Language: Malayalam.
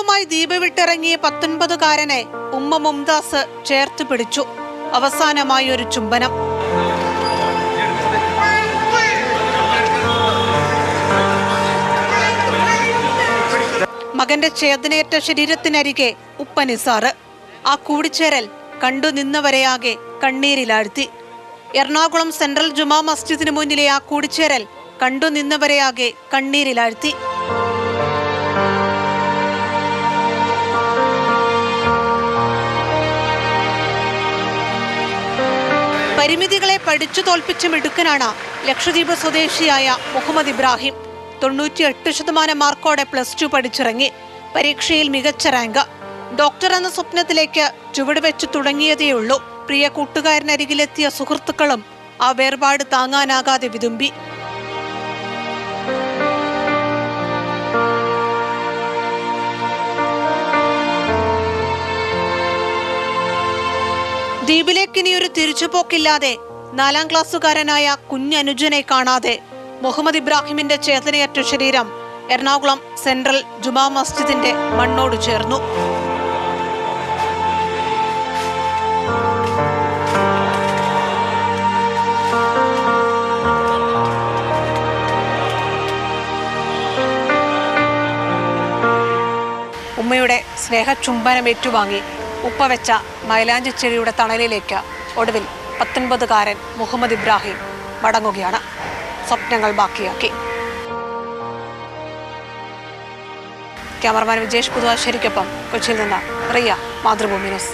സുഹൃത്തുക്കളുമായി ദ്വീപ് വിട്ടിറങ്ങിയ 19കാരനെ ഉമ്മ മുംതാസ് ചേർത്ത് പിടിച്ചു. അവസാനമായി ഒരു ചുംബനം. മകന്റെ ചേതനയേറ്റ ശരീരത്തിനരികെ ഉപ്പ നിസാറ്. ആ കൂടിച്ചേരൽ കണ്ടു നിന്നവരെയാകെ കണ്ണീരിലാഴ്ത്തി. എറണാകുളം സെൻട്രൽ ജുമാ മസ്ജിദിന് മുന്നിലെ ആ കൂടിച്ചേരൽ കണ്ടു നിന്നവരെയാകെ കണ്ണീരിലാഴ്ത്തി. പരിമിതികളെ പഠിച്ചു തോൽപ്പിച്ച മിടുക്കനാണ് ലക്ഷദ്വീപ് സ്വദേശിയായ മുഹമ്മദ് ഇബ്രാഹിം. 98% മാർക്കോടെ +2 പഠിച്ചിറങ്ങി. പരീക്ഷയിൽ മികച്ച റാങ്ക്. ഡോക്ടർ എന്ന സ്വപ്നത്തിലേക്ക് ചുവടുവെച്ചു തുടങ്ങിയതേയുള്ളൂ. പ്രിയ കൂട്ടുകാരനരികിലെത്തിയ സുഹൃത്തുക്കളും ആ വേർപാട് താങ്ങാനാകാതെ വിതുമ്പി. ദ്വീപിലേക്കിനിയൊരു തിരിച്ചുപോക്കില്ലാതെ 4ാം ക്ലാസ്സുകാരനായ കുഞ്ഞനുജനെ കാണാതെ മുഹമ്മദ് ഇബ്രാഹിമിന്റെ ചേതനയറ്റ ശരീരം എറണാകുളം സെൻട്രൽ ജുമാ മസ്ജിദിന്റെ മണ്ണോട് ചേർന്നു. ഉമ്മയുടെ സ്നേഹചുംബനം ഏറ്റുവാങ്ങി ഉപ്പ വെച്ച മൈലാഞ്ചി ചെടിയുടെ തണലിലേക്ക് ഒടുവിൽ 19കാരൻ മുഹമ്മദ് ഇബ്രാഹിം മടങ്ങുകയാണ്. സ്വപ്നങ്ങൾ ബാക്കിയാക്കി. ക്യാമറമാൻ വിജേഷ് പുതുവാശ്ശേരിക്കൊപ്പം കൊച്ചിയിൽ നിന്ന് റിയ, മാതൃഭൂമി ന്യൂസ്.